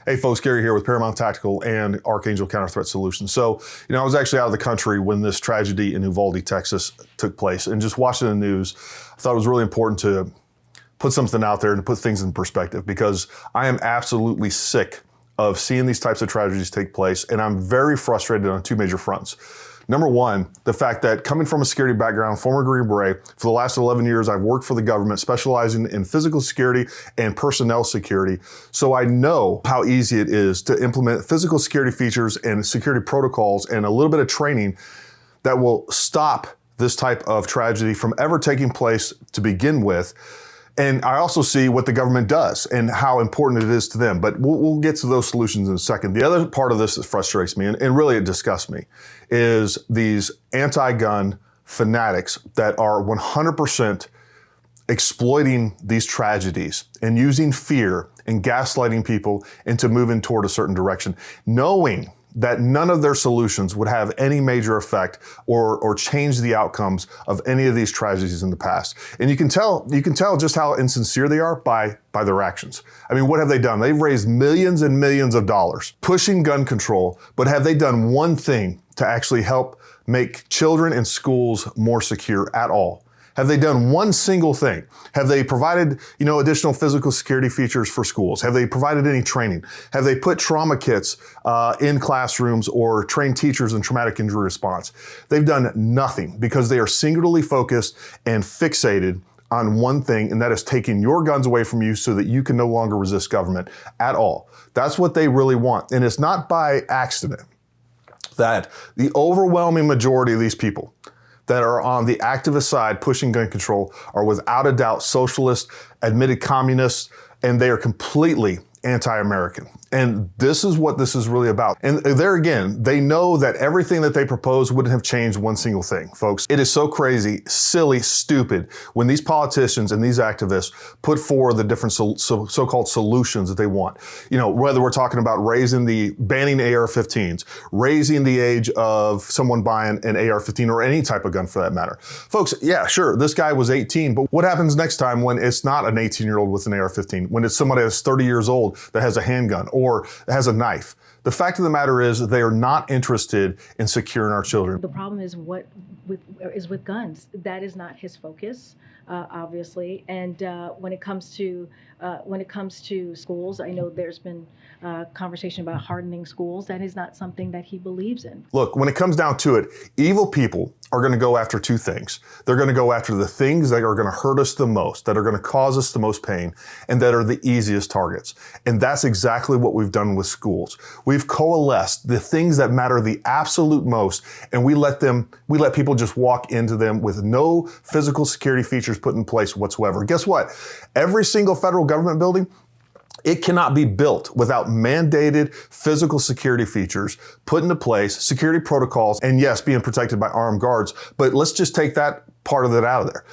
Hey folks, Gary here with Paramount Tactical and Archangel Counter Threat Solutions. So, I was actually out of the country when this tragedy in Uvalde, Texas took place, and just watching the news, I thought it was really important to put something out there and to put things in perspective, because I am absolutely sick of seeing these types of tragedies take place, and I'm very frustrated on two major fronts. Number one, the fact that coming from a security background, former Green Beret, for the last 11 years, I've worked for the government, specializing in physical security and personnel security. So I know how easy it is to implement physical security features and security protocols and a little bit of training that will stop this type of tragedy from ever taking place to begin with. And I also see what the government does and how important it is to them. But we'll get to those solutions in a second. The other part of this that frustrates me, and really it disgusts me, is these anti-gun fanatics that are 100% exploiting these tragedies and using fear and gaslighting people into moving toward a certain direction, knowing that none of their solutions would have any major effect or change the outcomes of any of these tragedies in the past. And you can tell just how insincere they are by their actions. I mean, what have they done? They've raised millions and millions of dollars pushing gun control, but have they done one thing to actually help make children and schools more secure at all? Have they done one single thing? Have they provided, additional physical security features for schools? Have they provided any training? Have they put trauma kits in classrooms or trained teachers in traumatic injury response? They've done nothing, because they are singularly focused and fixated on one thing, and that is taking your guns away from you so that you can no longer resist government at all. That's what they really want. And it's not by accident that the overwhelming majority of these people that are on the activist side pushing gun control are without a doubt socialist, admitted communists, and they are completely anti-American. And this is what this is really about. And there again, they know that everything that they propose wouldn't have changed one single thing, folks. It is so crazy, silly, stupid when these politicians and these activists put forward the different so-called solutions that they want. Whether we're talking about banning AR-15s, raising the age of someone buying an AR-15 or any type of gun for that matter. Folks, yeah, sure, this guy was 18, but what happens next time when it's not an 18-year-old with an AR-15, when it's somebody that's 30 years old that has a handgun or has a knife? The fact of the matter is they are not interested in securing our children. The problem is with guns. That is not his focus, obviously. And when it comes to schools, I know there's been conversation about hardening schools. That is not something that he believes in. Look, when it comes down to it, evil people are going to go after two things. They're going to go after the things that are going to hurt us the most, that are going to cause us the most pain, and that are the easiest targets. And that's exactly what we've done with schools. We've coalesced the things that matter the absolute most, and we let people just walk into them with no physical security features put in place whatsoever. Guess what? Every single federal government building, it cannot be built without mandated physical security features put into place, security protocols, and yes, being protected by armed guards. But let's just take that part of it out of there.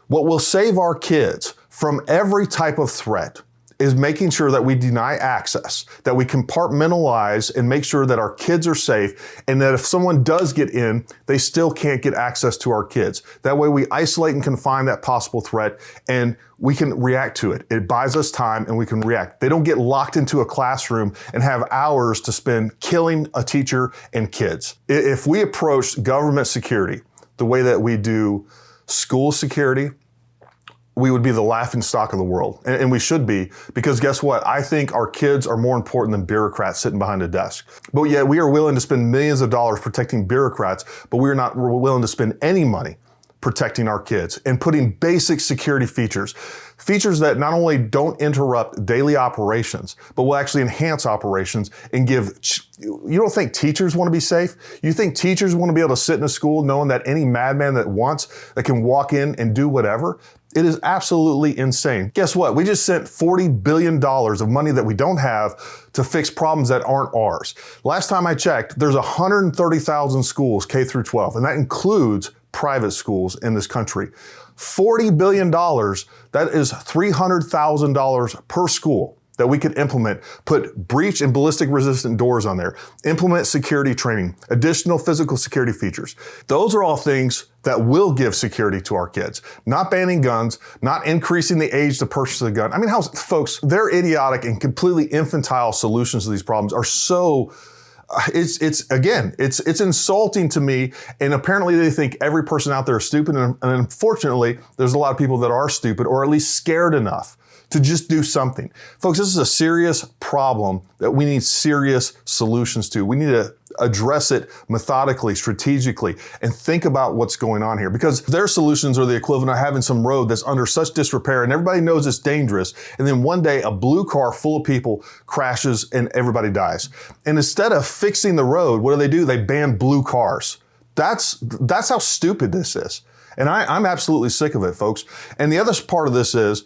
What will save our kids from every type of threat is making sure that we deny access, that we compartmentalize and make sure that our kids are safe, and that if someone does get in, they still can't get access to our kids. That way we isolate and confine that possible threat, and we can react to it. It buys us time and we can react. They don't get locked into a classroom and have hours to spend killing a teacher and kids. If we approach government security the way that we do school security, we would be the laughing stock of the world. And we should be, because guess what? I think our kids are more important than bureaucrats sitting behind a desk. But yet we are willing to spend millions of dollars protecting bureaucrats, but we're willing to spend any money protecting our kids and putting basic security features that not only don't interrupt daily operations, but will actually enhance operations and give. You don't think teachers want to be safe? You think teachers want to be able to sit in a school knowing that any madman that can walk in and do whatever? It is absolutely insane. Guess what? We just sent $40 billion of money that we don't have to fix problems that aren't ours. Last time I checked, there's 130,000 schools, K through 12, and that includes private schools in this country. $40 billion, that is $300,000 per school. that we could implement, put breach and ballistic resistant doors on there, implement security training, additional physical security features. Those are all things that will give security to our kids. Not banning guns, not increasing the age to purchase a gun. I mean, folks, their idiotic and completely infantile solutions to these problems are so it's insulting to me, and apparently they think every person out there is stupid, and unfortunately, there's a lot of people that are stupid or at least scared enough to just do something. Folks, this is a serious problem that we need serious solutions to. We need to address it methodically, strategically, and think about what's going on here, because their solutions are the equivalent of having some road that's under such disrepair and everybody knows it's dangerous, and then one day a blue car full of people crashes and everybody dies. And instead of fixing the road, what do? They ban blue cars. That's how stupid this is. And I'm absolutely sick of it, folks. And the other part of this is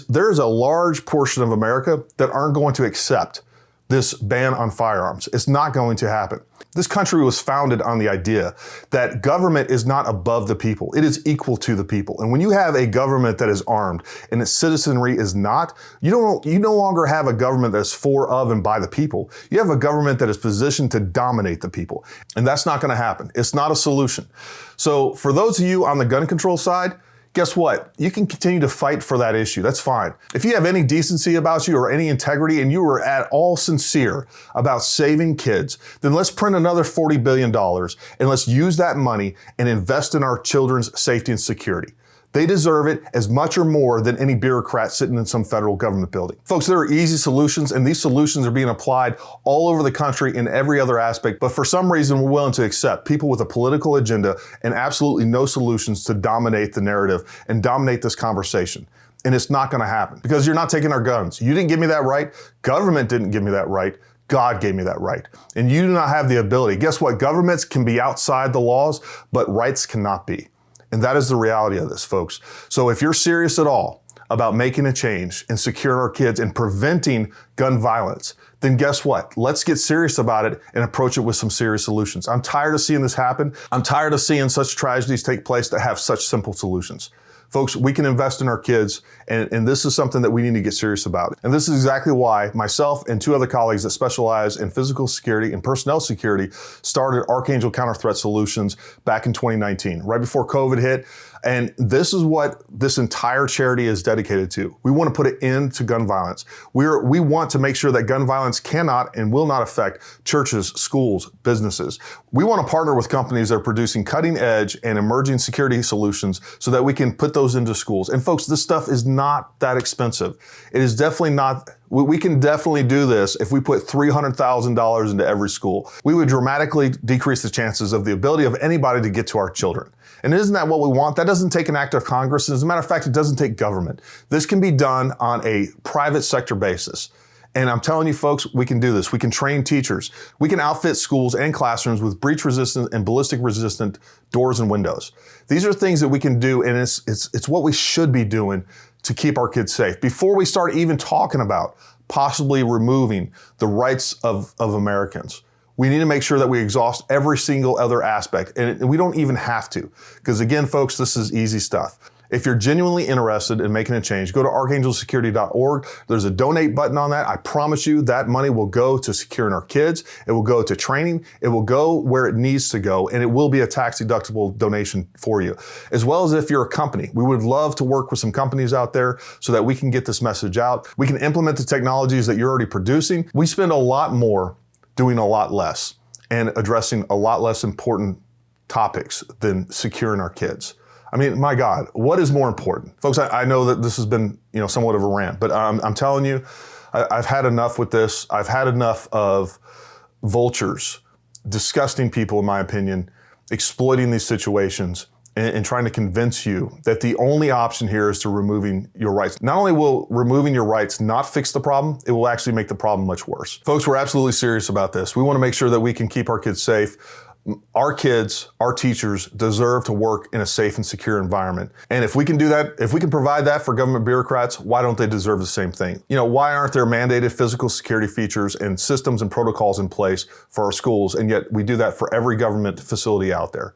there's a large portion of America that aren't going to accept this ban on firearms. It's not going to happen. This country was founded on the idea that government is not above the people. It is equal to the people. And when you have a government that is armed and its citizenry is not, you no longer have a government that's for, of, and by the people. You have a government that is positioned to dominate the people. And that's not going to happen. It's not a solution. So for those of you on the gun control side, guess what? You can continue to fight for that issue. That's fine. If you have any decency about you or any integrity and you are at all sincere about saving kids, then let's print another $40 billion and let's use that money and invest in our children's safety and security. They deserve it as much or more than any bureaucrat sitting in some federal government building. Folks, there are easy solutions, and these solutions are being applied all over the country in every other aspect, but for some reason we're willing to accept people with a political agenda and absolutely no solutions to dominate the narrative and dominate this conversation. And it's not going to happen because you're not taking our guns. You didn't give me that right. Government didn't give me that right. God gave me that right. And you do not have the ability. Guess what? Governments can be outside the laws, but rights cannot be. And that is the reality of this, folks. So if you're serious at all about making a change and securing our kids and preventing gun violence, then guess what? Let's get serious about it and approach it with some serious solutions. I'm tired of seeing this happen. I'm tired of seeing such tragedies take place that have such simple solutions. Folks, we can invest in our kids, and this is something that we need to get serious about. And this is exactly why myself and two other colleagues that specialize in physical security and personnel security started Archangel Counter Threat Solutions back in 2019, right before COVID hit. And this is what this entire charity is dedicated to. We want to put an end to gun violence. We want to make sure that gun violence cannot and will not affect churches, schools, businesses. We want to partner with companies that are producing cutting edge and emerging security solutions so that we can put those into schools. And folks, this stuff is not that expensive. It is definitely not. We can definitely do this if we put $300,000 into every school. We would dramatically decrease the chances of the ability of anybody to get to our children. And isn't that what we want? That doesn't take an act of Congress. As a matter of fact, it doesn't take government. This can be done on a private sector basis. And I'm telling you, folks, we can do this. We can train teachers. We can outfit schools and classrooms with breach resistant and ballistic resistant doors and windows. These are things that we can do, and it's what we should be doing to keep our kids safe. Before we start even talking about possibly removing the rights of Americans, we need to make sure that we exhaust every single other aspect. And we don't even have to. Because again, folks, this is easy stuff. If you're genuinely interested in making a change, go to archangelsecurity.org. There's a donate button on that. I promise you that money will go to securing our kids. It will go to training. It will go where it needs to go, and it will be a tax-deductible donation for you. As well as if you're a company. We would love to work with some companies out there so that we can get this message out. We can implement the technologies that you're already producing. We spend a lot more doing a lot less and addressing a lot less important topics than securing our kids. I mean, my God, what is more important? Folks, I know that this has been, somewhat of a rant, but I'm telling you, I've had enough with this. I've had enough of vultures, disgusting people, in my opinion, exploiting these situations and trying to convince you that the only option here is to removing your rights. Not only will removing your rights not fix the problem, it will actually make the problem much worse. Folks, we're absolutely serious about this. We want to make sure that we can keep our kids safe. Our kids, our teachers deserve to work in a safe and secure environment. And if we can do that, if we can provide that for government bureaucrats, why don't they deserve the same thing? Why aren't there mandated physical security features and systems and protocols in place for our schools? And yet we do that for every government facility out there.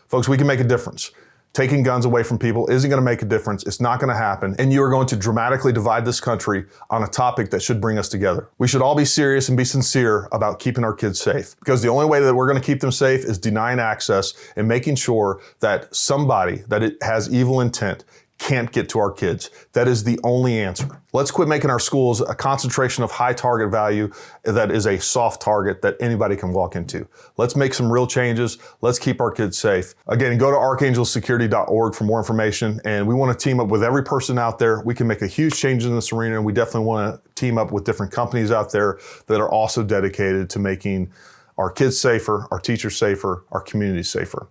Folks, we can make a difference. taking guns away from people isn't going to make a difference. It's not going to happen. And you are going to dramatically divide this country on a topic that should bring us together. We should all be serious and be sincere about keeping our kids safe, because the only way that we're going to keep them safe is denying access and making sure that somebody that it has evil intent can't get to our kids. That is the only answer. Let's quit making our schools a concentration of high target value that is a soft target that anybody can walk into. Let's make some real changes. Let's keep our kids safe. Again, go to archangelsecurity.org for more information. And we want to team up with every person out there. We can make a huge change in this arena. And we definitely want to team up with different companies out there that are also dedicated to making our kids safer, our teachers safer, our communities safer.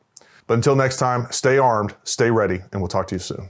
But until next time, stay armed, stay ready, and we'll talk to you soon.